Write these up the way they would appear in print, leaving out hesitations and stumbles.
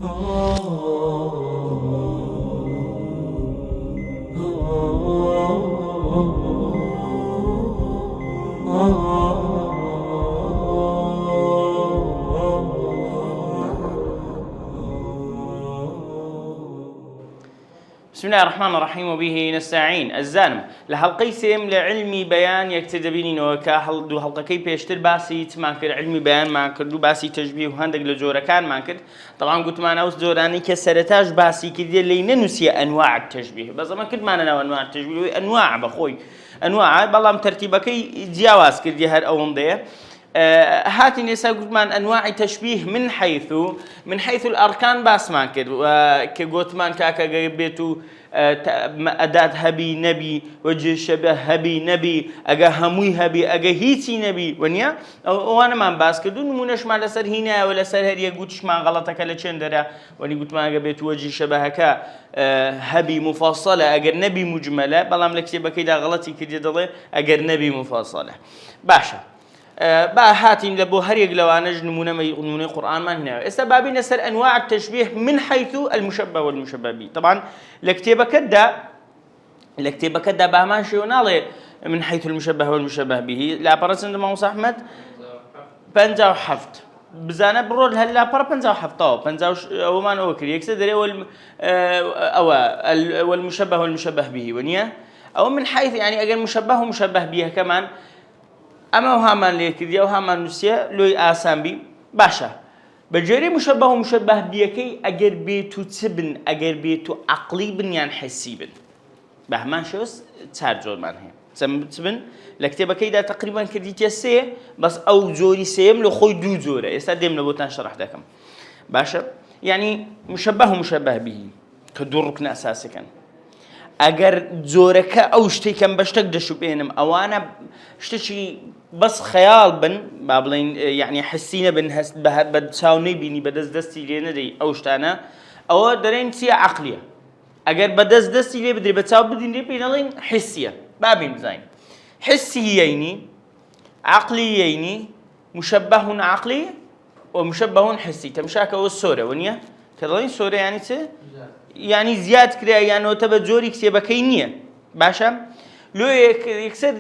بسم الله الرحمن الرحيم وبه نستعين. الزانم لحلقي سيم لعلمي بيان يكتدبيني وكا دو حلقة كي بيشتر باسي تماكر علمي بيان ما كردو باسي تشبيه وهندق لجورة كان ما كرد. طبعا قلت معنا وس جوراني كسرتاج باسي كدي اللي ننسي انواع التشبيه، بس ما كنت معنا انواع التشبيه انواع بخوي انواع بالله مترتيبكي جواز كدي هر او ضيه. هاتي نسا قلت مان انواع تشبيه من حيث الاركان باس ما كد كقلت مان كاكا بيتو أداة هبي نبي وجه شبه هبي نبي أجا هموي هبي أجا هيتي نبي ونيا وأنا ما باس كدو نمونش ما لسر هنا ولا سر هريا قلتش ما غلطك على شندرة وني قلت ما أجا بيت وجه شبهك هبي مفصلة أجر نبي مجملة بلام لك شبه كده غلطي كده ضل أجر نبي مفصلة باشا با هاتين لبو هر يقلوانج نمونه قرآن ما هنا استبابين نسر أنواع التشبيه من حيث المشبه والمشبه به. طبعا لكتابة كدا بهمان شيونالي من حيث المشبه والمشبه به لا برسند موسى أحمد بنجاو حفت بزانا برول هلا برا بنجاو حفطاو بنجاو ومان أوكري يكسدري والمشبه والمشبه به ونيا أو من حيث يعني أجل مشبه ومشبه به كمان اما وهامان ليكدي وهامان نسيه لوي آسان بي باشا بجري مشبه ومشبه بيكي اگر بيتو تبن اگر بيتو عقلي بن يعني حسي بن بهمان شوس تارجور من هي تبن لكتابكي دا تقريبا كديتي سي بس او زوري سيم لو خوي دو زوره يستدم لبوتان شرح داكم باشا يعني مشبه ومشبه به كدور ركن اساسي كان اگر زورك او شتي كم بشتك دشو بينم او انا شتي بس خيال بن بابلين يعني حسينا بن هست بتساوني بيني بدز دستي لينا دي او شتانا او درين سي عقليه اگر بدز دستي لي بدري بتساو بدين لي بينالين حسيه بابين زين حسي يعني عقلي يعني مشبه عقلي ومشبه حسي تمشاك والسوره ونيا كلين سوره يعني يعني زياد كده يعني تبجوري كتابكي نيه باشا لو يكسر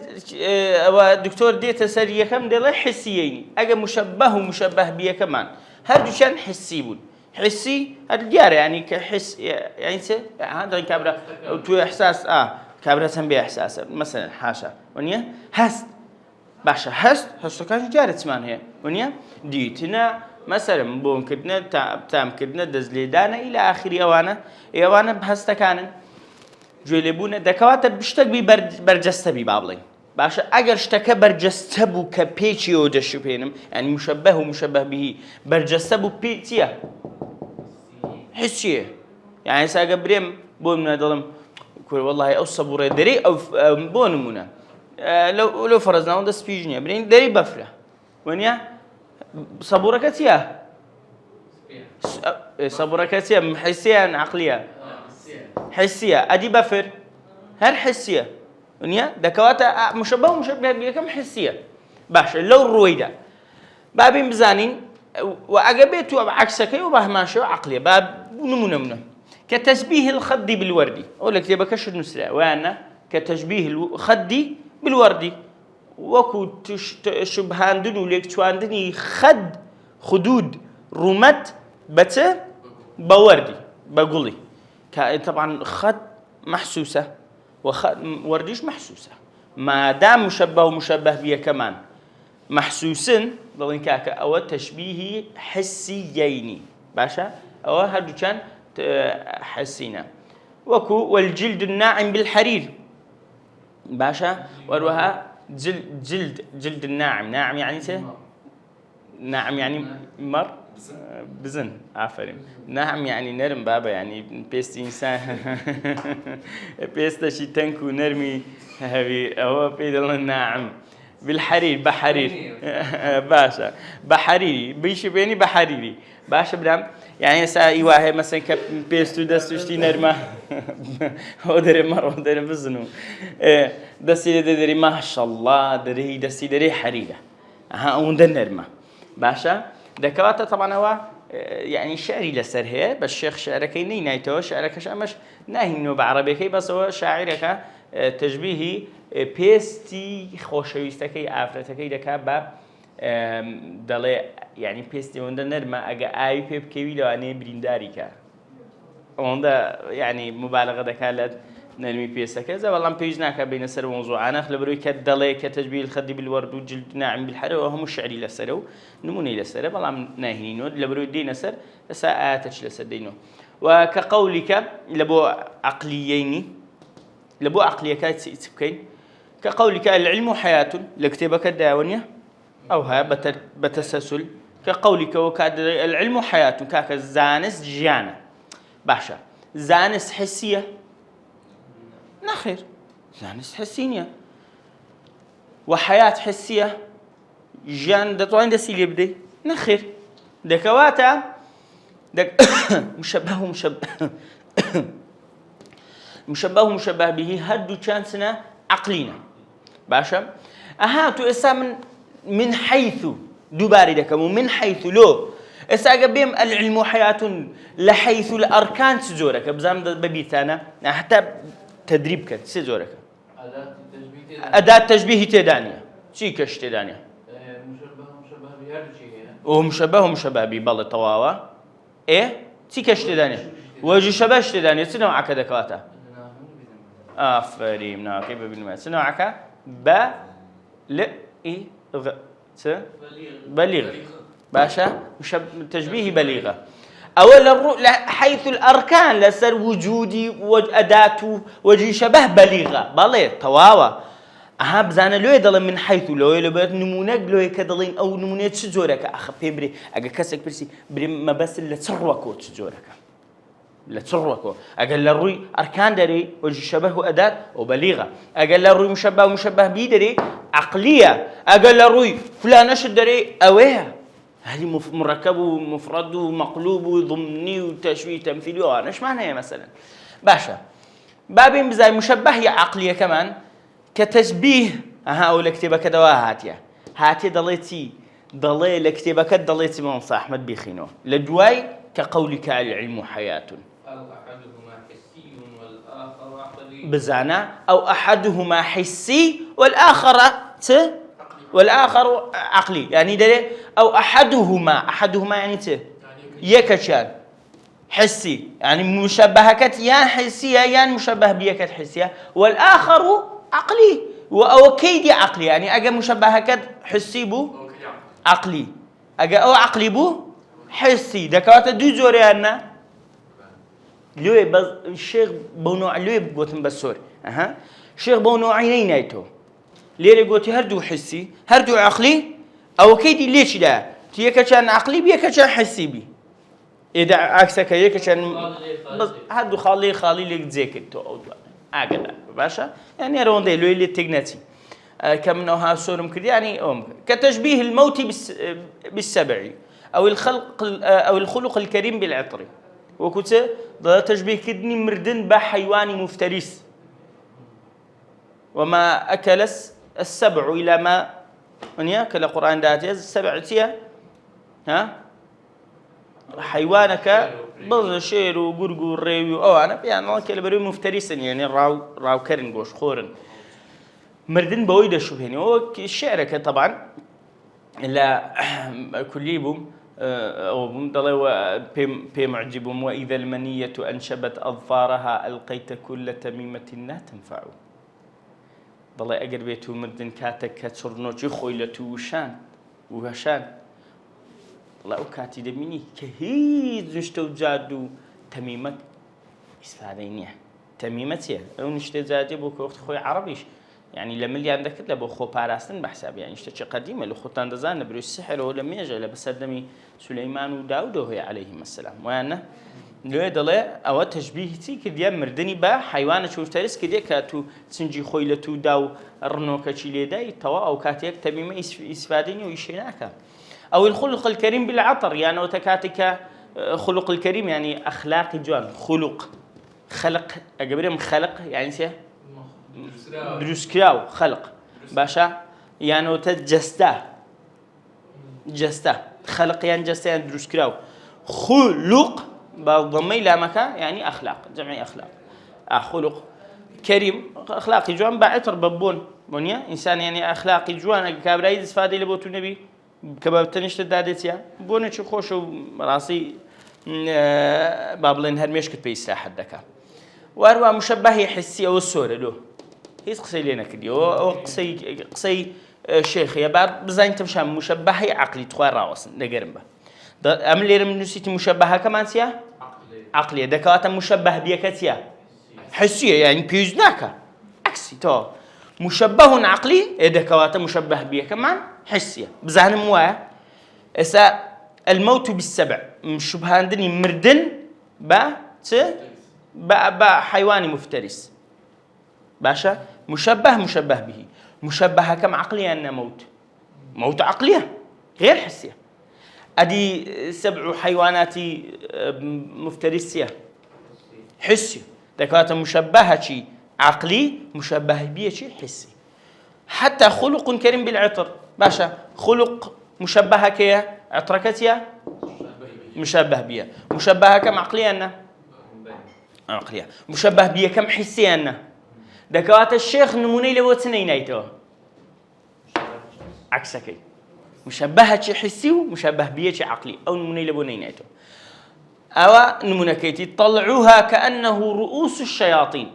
دكتور ديتا سريه كم دله حسيين اجا مشبه ومشبه بيه كمان هادو شان حسيبون حسي الجار يعني كحس يعني هذا كابرا تو احساس كابرا سنبي احساس مثلا حاشا ونيا هست باشا هست كان جار اسمان هي ونيا ديتنا مثلا بون كدنا تام كدنا دزليدانا الى اخر اوانا بهست كانن جويلبونه دكوات بشتك بي برجسته بي بابلين باشا اگر اشتكى برجسته بو كبيتشي او دشو بينم يعني مشبه ومشبه به برجسته بو بيتيا حسيه يعني ساقا بريم بون ظلم كل والله او صبور دري او بون منا لو فرضنا وند سبيجنيا برين دري بفره ونيا صبوركتيا صبوركتيا حسيا عقليه حسية أدي بفر هر حسية ونيا دكوات مشبه ومشبه بكم حسية باش لو رويدا بابين بزانين وعجبته عكسك وبهما شو عقلية باب نمونه كتشبيه الخد بالوردي أقول لك تبى كشر نسرة وأنا كتشبيه الخد بالوردي وكو شبهان دنو ليك شواندني خدود رمت بته بوردي بقولي طبعا خد محسوسة ورديش محسوسة ما دام مشبه ومشبه بيه كمان محسوسن ضلين كاكا أو تشبيه حسيين باشا أو هادو كان حسينا وكو والجلد الناعم بالحرير باشا وروها جلد الناعم ناعم يعني ناعم يعني مر بزن عفرين نعم يعني نرم بابا يعني بيست إنسان بيست شي تنكو نرمي هبي هو بيدل نعم بالحرير بحرير باشا بحريري بيش بيني بحريري باشا برام يعني ساي واحد مثلا كبيستو دستوشتي نرمه هو دري مر هو دري بزنو دستي دري ما شاء الله دري دستي دري حريرة ها وندر نرمه باشا دكواته طبعا هو يعني شعري لسر هي بس الشيخ شعرك نايتو شعرك شامش ناهينو بعربي كي بس هو شاعرك تشبيهي بيستي خوشويستكي افرتكي دكا با دلي يعني بيستي وندا نرما اجا اي بيب كيوي لو اني برينداريكا وندا يعني مبالغه دكالت نرمي بيسا كذا والله بيجناك بين سر وموضوعنا خلبروي كدلي كتشبيه الخد بالورد وجلد ناعم بالحر وهم الشعري لسرو نموني لسر والله ناهينو لبروي دين سر ساعاتش لسر دينو وكقولك لبو عقليين لبو عقليه كانت سبكين كقولك العلم حياة لكتبك الداونية أو ها بتسلسل كقولك وكاد العلم حياة كاك زانس جيانا باشا زانس حسية نخير زانس حسينية وحياة حسية جان دطوين دسيلي بدي نخير دكواتا دك مشبه به هدو شانسنا عقلينا باشا تو اسا من حيث دوباري دكمو من حيث لو اسا قبيم العلم حياة لحيث الاركان تزورك بزام ببيتانا حتى تدريب كان سيزورك أداة تشبيه تدانية شي كش تدانية مشبه به بالله طواوا ايه شي كش تدانية وجه شبه تدانية سنوع كذا كواتا آفرين ناقي بالماء سنوعك بليغ باشا تشبيه بليغة أول حيث الأركان لسر وجودي وأداته وجه شبه بليغة بالله تواوا بزانا لو يدل من حيث لو يلبرت نمونك لو يكدلين أو نمونة تزورك أخ بيبري أجا كسك برسي بري ما بس اللي تروكو تزورك لا تروكو أجل الروي أركان دري وجه شبه أداة وبليغة أجل الروي مشبه بيدري عقلية أجل الروي فلان نشد دري أويها هذه مركب ومفرد ومقلوب وضمني وتشبيه تمثيلي وأنا إيش معناها مثلا باشا بابين بزاي مشبه هي عقلية كمان كتشبيه أو لكتبة كدوا هاتي ضلي لكتبة كدليتي من صح أحمد بيخينو لدواي كقولك العلم حياة أحدهما حسي والآخر عقلي بزانا أو أحدهما حسي والآخر عقلي يعني دليل أو أحدهما يعني يكشان حسي يعني مشبهكت يان حسية يان مشبه بيكت حسية والآخر عقلي أو كيدي عقلي يعني أجا مشبهكت حسي بو عقلي أجا أو عقلي بو حسي دكوات دو زوريانا لوي بس الشيخ بونوع لوي بقولتم بسور الشيخ بونوعيني نايتو ليه قلتي هردو حسي هردو عقلي أو كيدي ليش لا تيك كان عقلي بيك كان حسي بي إذا عكسك هيك كان بس هردو خالي ليك ذاكر تو أو أجدا باشا يعني رون ده لوي اللي تجنتي كم نوها صورم كده يعني كتشبيه الموت بالسبع أو الخلق الكريم بالعطر وكنت ضد تشبيه كدني مردن بحيواني مفترس وما أكل السبع إلى ما من يأكل القرآن داتيز السبع تيا حيوانك بظ شير وقرقور ريو أو أنا يعني الله كلا بريو مفترسا يعني راو كرن قوش خورن مردن بويدا شو هني هو الشعر طبعا لا كليبهم أو بمضلوا بيم معجبهم وإذا المنية أنشبت أظفارها ألقيت كل تميمة لا تنفع ضل أجر بيتو مردن كاتك كترنوجي خويلتو وهشان ضل أوكاتي دميني كهيد نشتو جادو تميمة إسفادينية تميمتيه أو نشتو جادي بوك وقت خوي عربيش يعني لما اللي عندك لبو خو باراستن بحساب يعني اشتشي قديمة لو خوتان دزان برو السحر هو لم يجي لبسدمي سليمان وداود وهي عليهم السلام وانا لو يدلي او تشبيهتي كديا مردني با حيوان شوفترس كديا كاتو تسنجي خويلتو داو رنوكا تشيليداي توا او كاتيك تبيما اسفاديني ويشيناكا او الخلق الكريم بالعطر يعني وتكاتك خلق الكريم يعني اخلاق جوان خلق اجبرهم خلق يعني سي دروسكراو خلق باشا يعني جستا خلق يعني جستا يعني دروسكراو خلق بضمي لامك يعني أخلاق جمع أخلاق خلق كريم أخلاقي جوان بعتر ببون بنيا إنسان يعني أخلاقي جوان كابرايد استفادة لبوت النبي كباب تنشت الدادتيا بونه شو خوش راسي بابلين هرميش كت بيسا حدك وأروى مشبه حسي أو الصورة له هي قصي لنا كدي أو قصي شيخ يا بعد بزين تمشى مشبه عقلي تخوار راوس نجرم به أم اللي رمنوسيت مشبهة كمان سيا عقلية دكاتة مشبه بيكتيا حسية يعني بيزناك عكسي تو مشبه عقلي دكاتة مشبه بيه كمان حسية بزهن موايا إسا الموت بالسبع مشبهان دني مردن با حيواني مفترس باشا مشبه به مشبه كم عقلية أن موت عقلية غير حسية أدي 7 حيوانات مفترسية حسي دكاتة مشبهة شي عقلي مشبه بيه شي حسي حتى خلق كريم بالعطر باشا خلق مشبهة كيا عطركتيا مشبه بيه مشبهة كم عقلية أنه عقلية مشبه بيه كم حسي أنه دكاتة الشيخ نموني لو تنينيته عكسكي مشبهة شي حسي ومشبه بيه شي عقلي أو نموني لو نينيته أو نمونة كيتي طلعوها كأنه رؤوس الشياطين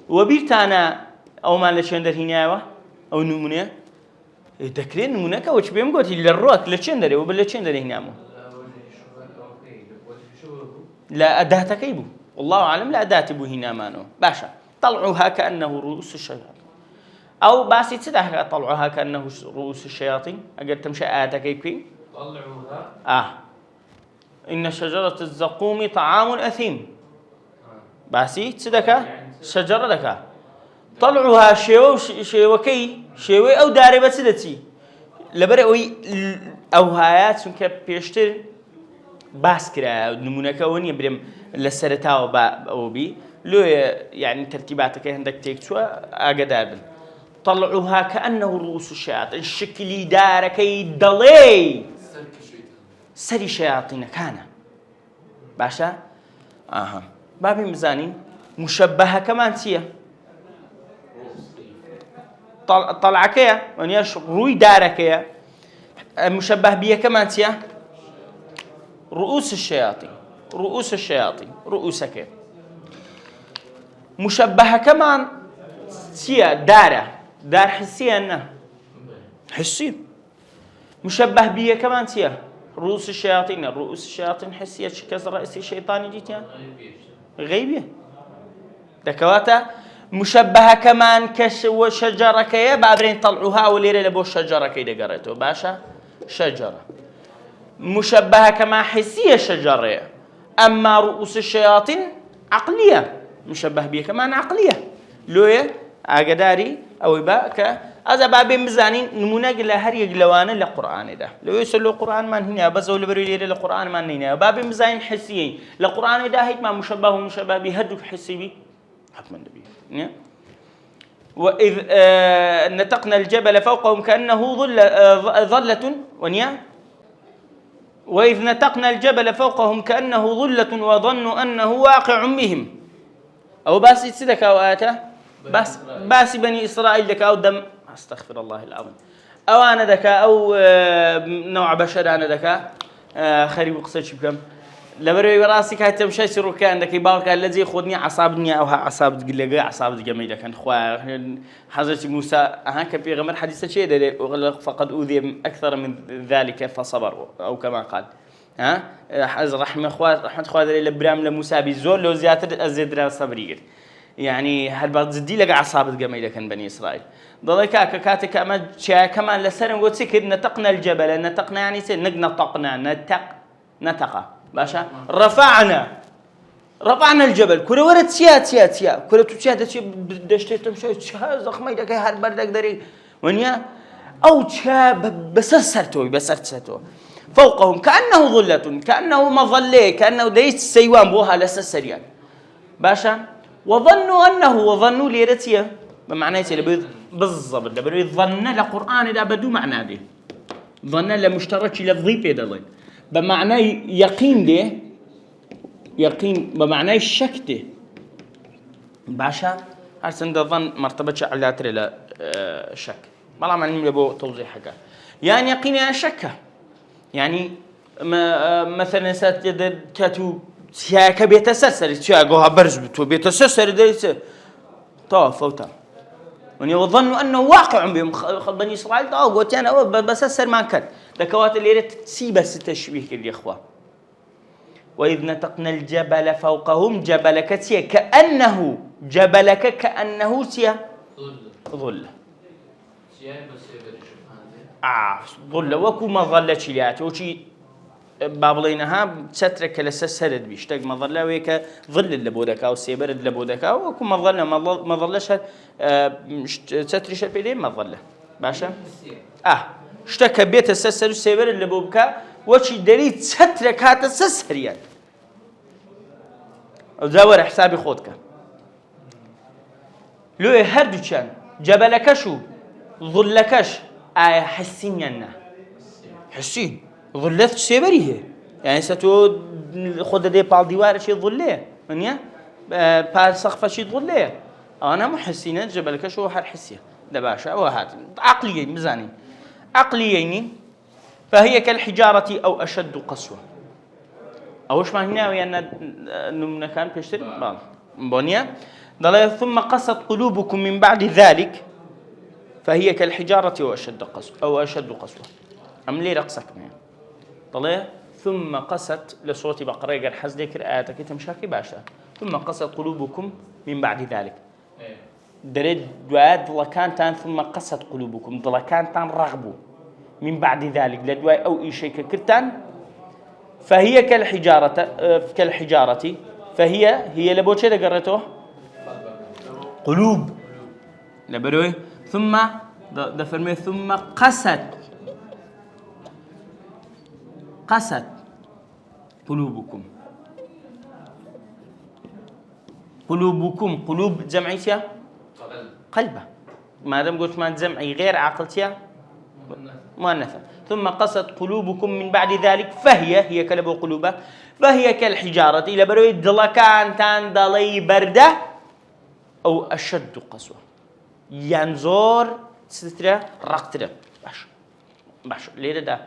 وبيرتانا أو ما لشندر هنا أو نمونة تكرين نمونة كوش بيم قلت للروك لشندر وبالشندر هنا لا أداة كيبو والله أعلم لا أداة بو هنا مانو باشا طلعوها كأنه رؤوس الشياطين أو باسي تدها طلعوها كأنه رؤوس الشياطين أجل تمشي آية كيبي طلعوها إن شجرة الزقوم طعام أثيم باسي تدك شجرة دك طلعوها شيوي أو داري بسدتي لبرئوي أو هايات سنك بيشتر باسكرا نمونك وني بريم لسرتاو أو بي لو يعني ترتيباتك عندك تكتوا أقدر طلعوها كأنه رؤوس الشياطين الشكلي داركي دلي سري شياطين كان باشا بابي مزاني مشبهة كمان سيا طلعكيا ونياش روي داركيا مشبه بيه كمان سيا رؤوس الشياطين رؤوسك مشبهة كمان سيا دار حسية أنه حسي مشبه بيه كمان سيا رؤوس الشياطين حسية كسر رأسي شيطاني جيتيا غيبية دكواتا مشبهة كمان كش وشجرة كيا بعدين طلعوها وليرة لبو الشجرة كي قريته باشا شجرة مشبهة كما حسية شجرة أما رؤوس الشياطين عقلية مشبه بيه كمان عقلية لوية أقداري أو باك هذا بابي مزانين نمونة لهر يجلوانا للقرآن ده لو يسلو القرآن ما هنا بس ولا بريلي للقرآن ما هنا بابي مزانين حسيين للقرآن ده هيك ما مشبه بهدوك حسي بي حتما نبي وإذ نتقنا الجبل فوقهم كأنه ظلة ونيا وإذ نتقنا الجبل فوقهم كأنه ظلة وظنوا أنه واقع بهم أو بس يتصدق أواته بس بني إسرائيل دك أو دم أستغفر الله العظيم أو أنا دك أو نوع بشر أنا دك خريب قصة بكم لبري راسي كانت تمشي سرور كان دك يبارك الذي يخذني عصابني أو أعصاب تقلقة أعصاب جميلة كان خوا حضرة موسى كبير غمر حديث شيء فقد أوذي أكثر من ذلك فصبر أو كما قال رحمة خواد لبرام لموسى بزول لو زيادة الزدرا صبرير يعني هالبعض زدي لقى عصابة جميلة كان بني إسرائيل ضلك كاتك أما شيء كمان لسنا وتسكر نتقنا الجبل نتقنا يعني نتقنا نتقى باشا رفعنا الجبل كل ورد سيات كل تشيات شيء دشت تمشي زخمي دك هالبردك دري ونيا أو شاب بسرته فوقهم كأنه ظلة كأنه مظلة كأنه ديس سيوان بوها لسسريان باشا وظنوا ليرتيه بمعنى يصير بالضبط ده ظن القرآن ده بدو معنى ده ظن لمشترك للضيف ده بمعنى يقين ده يقين بمعنى الشك ده باشا أحسن ظن مرتبة علات لا شك والله ما نملي بو توضيح حاجة يعني يقين يعني شك يعني مثلا ساتجد كاتو سياك بيتسسر سياقها برز بتو بيتسسر ديس فوتا وظنوا أنه واقع بهم بني إسرائيل قلت أنا بسسر ما كان ذكوات اللي تسيب التشبيه كل إخوة وإذ نتقنا الجبل فوقهم جبلك سيا كأنه جبلك كأنه سيا ظل ظل وكو ما ظل شليات وشي بابلينها سترك لسسرد بيشتاق ما ظل ويك ظل اللي بودك أو سيبرد اللي بودك أو وكو ما ظلش سترش بيدين ما ظل باشا اشتكى بيت السسر والسيبرد اللي بودك وشي دريت سترك هات السسر يعني وزاور حسابي خودك لو هردو كان جبلك شو ظلكش حسين ينا حسين ظلت سيبري هي يعني ستو خد دي بال ديوار شي ظليه منيا بال سقف شي ظليه انا محسين جبلك شو حسيه دباشا وهات عقليه ميزاني عقليين فهي كالحجاره او اشد قسوه اوش ما هنا ويانا نمنا كان بيشتري بونيا ضل ثم قست قلوبكم من بعد ذلك فهي كالحجارة أو أشد قسوة أم لي رقصك معي ضل ثم قست لصوت بقرة قال حز ذكر آياتك تمشاكي باشا ثم قست قلوبكم من بعد ذلك دريد دواد ضلكان ثم قست قلوبكم ضلكان رغبوا من بعد ذلك لدواء أو إي شيء كرتان فهي كالحجارة فهي لبوشة قرته قلوب لبروي ثم دفرمي ثم قست قلوبكم قلوب جمعيتها قلبه ما دام قلت ما جمعي غير عقلتها مؤنثة ثم قست قلوبكم من بعد ذلك هي كلبو قلوبه فهي كالحجارة إلى بروي دلكان تان دلي بردة أو أشد قسوة ينزور سترة رقترة باش ليه ده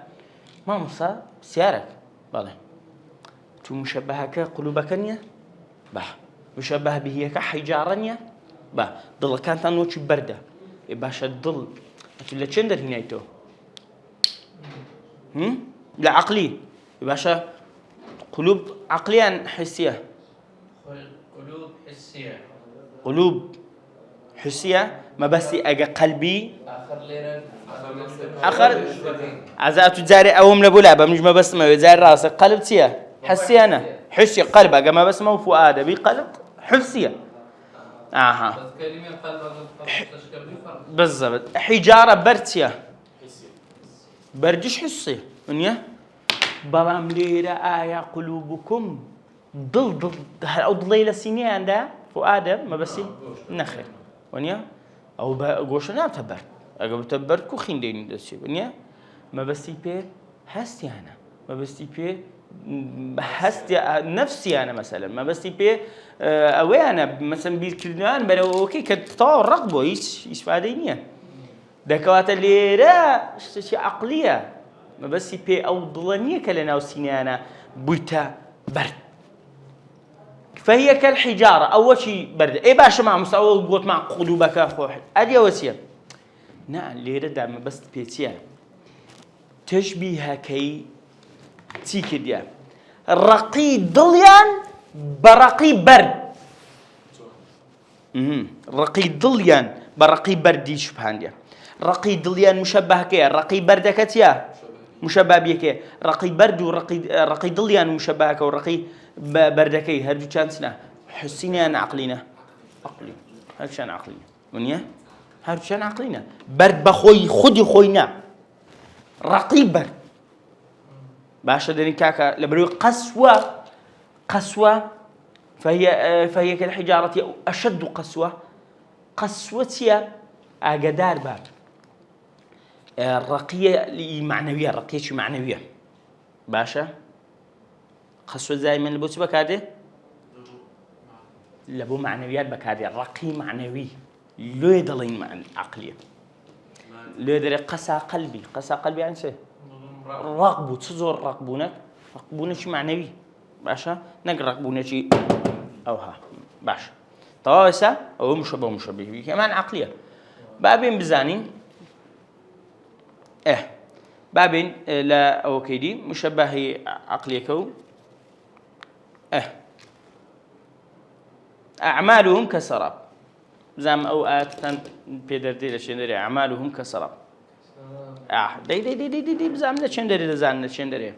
ما مصا سيارك بالله تو مشبهك قلوبك نيا مشبه به كحجارة ضل كانت نوتش بردة باش الضل لا تشندر هنايتو لا عقلي باشا قلوب عقليا حسية قلوب حسية ما بس أجا قلبي آخر عزات جاري أوم لبولا بمش ما بس ما يزار راسك قلب سيا حسية أنا حسية قلب أجا ما بس ما فؤاد بقلب حسية كلمة قلب بالضبط حجارة برتيا بردش حسية ونيا بلام ليرة آية قلوبكم ضل أو ضليلة سنين عندها فؤاد ما بس نخل ونيا أو بقوشنا تبر أقول تبر كوخين دين دسي ونيا ما بس يبي هستي أنا ما بس يبي هستي نفسي أنا مثلا ما بس يبي أوي أنا مثلا بيكلنان بلو كي كتطور رقبه إيش فادينيا دكوات اللي را شيء عقلية ما بس يبي أو ضلنية كلنا وسنانا بيتا برد فهي كالحجارة أول شيء برد إيه باش مع مستوى قوت مع قلوبك أخوه أدي وسيا نعم ليرة دام بس بيتيا تشبيها كي تيكديا رقي ضليان برقي برد رقي ضليان برقي بردي شبهان ديا رقي ضليان مشبه كي رقي بردكتيا مشبه بيكي رقي برد ورقي ضليان مشبهك ورقي بردكي هرجو كانسنا حسيني أنا عقلينا هرجو كان عقلينا ونيا هرجو كان عقلينا برد بخوي خدي خوينا رقي برد باشا دني كاكا لبرو قسوة فهي كالحجارة أشد قسوتها أقدار باب الرقية معنوية الرقية معنوية باشا خصو دائما لبوت بكادي لبو معنويات بكادي رقي معنوي لو يدلين مع العقلية لو يدري قسى قلبي يعني شيء رقبو تزور رقبونك شي معنوي باشا نقرا رقبونك شي اوها باشا طواسة او مشبه به كمان عقلية بابين بزانين بابين لا او كيدي مشبه عقلية كو أعمالهم كسراب زعم أوقات بيدردي لشندري أعمالهم كسراب دي بزعم لشندري لزعم لشندري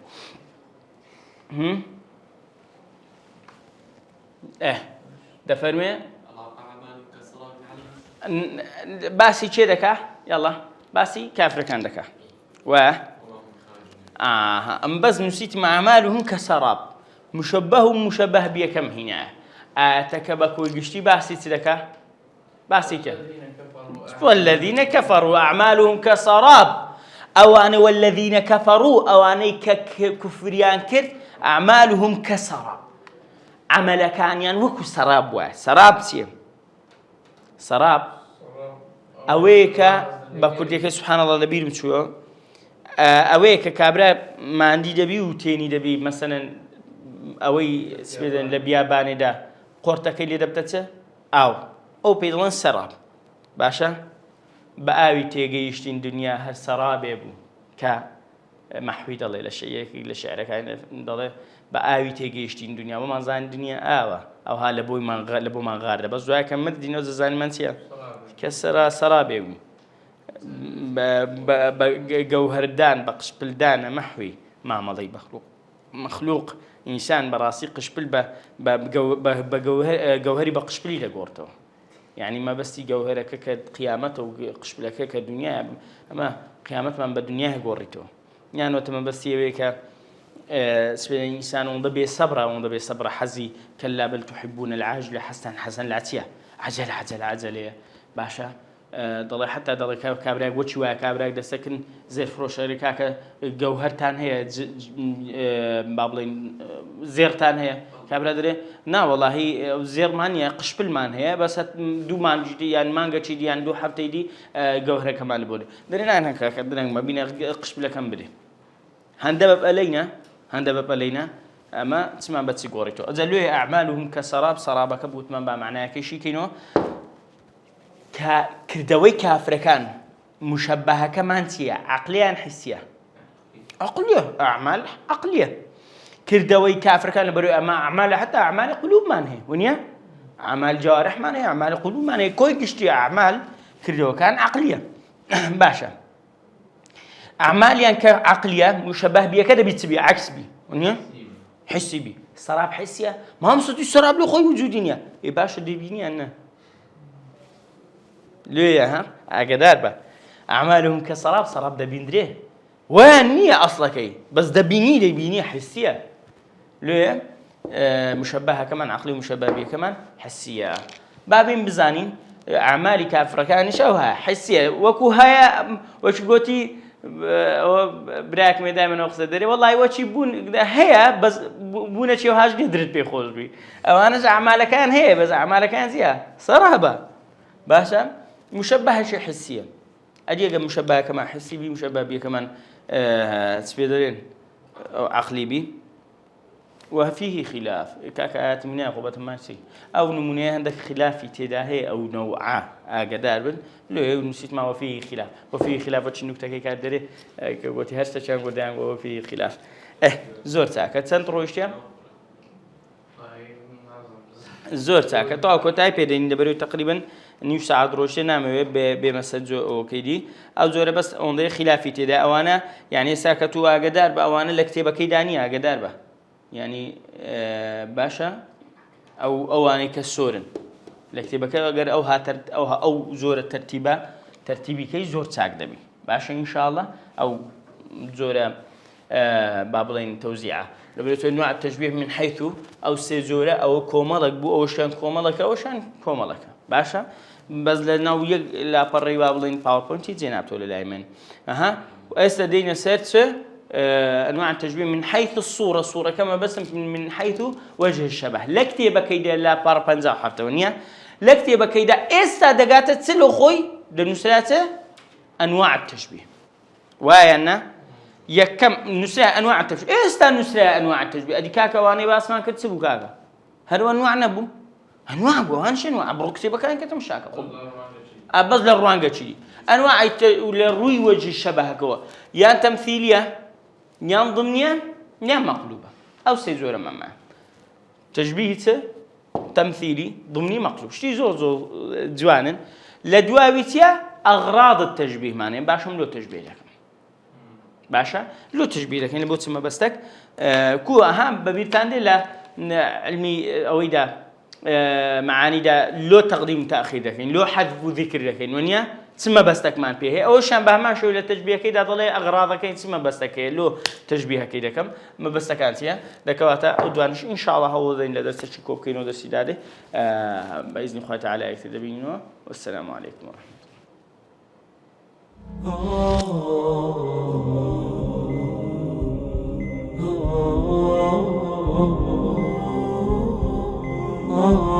دفرمي باسي چه دكا يلا باسي كافر كان دكا ام بس نسيت مع أعمالهم كسراب مشبه بيه كم هنا تكبكو قشتي باسي تدكا باسي كه والذين كفروا أعمالهم كسراب أواني والذين كفروا أواني ككفريان كرت أعمالهم كسراب عمل كان ينوكو سراب سراب سيم سراب أويك بكرديك سبحان الله لبير بتشوه أويك كابرا ما عندي دبي وتاني دبي مثلا أوي سبيدن لبياباني دا قرتك اللي دبتته أو بيدلن سراب باشا بآوي تيجيشتين دنيا هالسراب يبو كمحوي الله إلى شيء إلى شعرك يعني ضل بآوي تيجيشتين دنيا وما زان دنيا أو هالبوي ما غار بس زوايا كم مد دينو زان منسيا كسر سراب يبو بجوهر دان بقش بلدان محوي ما مضي مخلوق إنسان براسي قشبل بجوهري بقشبلي لجورته يعني ما بس جوهرك كقيامته وقشبلك كدنيا أما قيامت من بدنياه جورته يعني وتم بس يبيك سبيل الإنسان وضبي صبرة حزي كلا بل تحبون العاجل حسن العتية عجل باشا ضل حتى ضل كابراك وشوا كابراك دسكن زير فروش ركاك جوهرتان هي بابلين زيرتان هي كابرا دري نا والله زير مانيا قشبل مان هي بس دو مان جدي يعني مانجا تشدي يعني دو حبتي دي جوهره كمان بودي درينا انا كدنا ما بينا قشبل كم بدي هندبب علينا اما تسمع بتسي غوريتو ازلوا اعمالهم كسراب سرابك بوت من معناها كشي كينو كردوي كافركان مشبهه كمان تي عقليا حسيه اعمال عقليه كردوي كافركان برو اما اعمال حتى اعمال قلوب ما هي ونيا اعمال جوارح ما هي اعمال قلوب ما هي كوي كشتي اعمال كردوي كان عقليه باشا اعمال يعني كعقليه مشبه بها كذا بتبي عكس بي ونيا حسي بي سراب حسيه ما هم صوت السراب له خوي وجودينيا اي باشا دي بيني انا ليه ها اقدر با اعمالهم كسراب ده بيندري وانية اصلا كي بس ده بيني حسيه ليه مشبهه كمان عقلي ومشبه به كمان حسيه بابين بزانين اعمالي كافره كان شوها حسيه وكو هيا وش قوتي براك مي دائما اقصد دري والله وشي بون هي بس بونه شي هاش قدرت بيخوز بي او انا اعمالك كان هي بس اعمالك كان زيها صراحه باشا مشبهه شي حسيه اجي مشبهه كمان حسي بي مشبه بي كمان سبيدرين عقلي بي وفيه خلاف كاكات من عقوبة ماشي أو نمونية عندك خلاف تداهي أو نوعا أقدر بن لو نسيت ما وفيه خلاف وش نكتة كي كادري كقولتي هسه كان قدام وفيه خلاف زورتك تنترويشتيا زورتك تو كنت بيدين دبرو تقريبا نيو ساعة روشة نعمل بمسج أو كيدي أو زورة بس عندي خلافي تدا أوانا يعني ساكتوا أقدر بأوانا لكتبة كيدانية أقدر به يعني باشا أو كسورن لكتبة كذا غير أو زورة ترتيبي كي زور تاقدمي باشا إن شاء الله أو زورة بابلين توزيعه لو بدأت نوع التشبيه من حيث أو سيزورة أو كومالك بو أو شان كومالك باشا بس لأنه لا بري بابلين باوربوينت زين عبتوا للأيمن وأستدينا سيرتش أنواع التشبيه من حيث الصورة كما بس من حيث وجه الشبه لكتيبة كيدا لا باربنزا حتى ونيا لكتيبة كيدا استدقات تسلو خوي لنسلاته أنواع التشبيه وأنا يكم نسلا أنواع التشبيه نسلا أنواع التشبيه أدي كاكا واني باس ما كتسبو كاكا هل أنواع نبو أنواع بوانش أنواع بروكسيبة كان كتم شاكا بس للروانجا شيء أنواع للروي وجه الشبه كوا يا تمثيلية يا ضمنية يا مقلوبة أو سيزورة معه تشبيه تمثيلي ضمني مقلوب شتي زور جوانن لدواويتيا أغراض التشبيه معناه باشم له تشبيه لكم باشا له تشبيه لكن اللي بتسمى بستك كو أهم ببيتاندي لا علمي أو إذا معاني دا لو تقديم تأخير لكن لو حذف ذكر لكن ونيا تسمى بستك مان فيه أو شان بهما شو للتشبيه كده ضلي أغراض كين تسمى بستك لو تشبيه كده كم ما بستك أنتيا ذكواتا أدوانش إن شاء الله هو ذين لدرس الشكوك كينو درس داده بإذن الله تعالى أكتدبينه والسلام عليكم ورحمة الله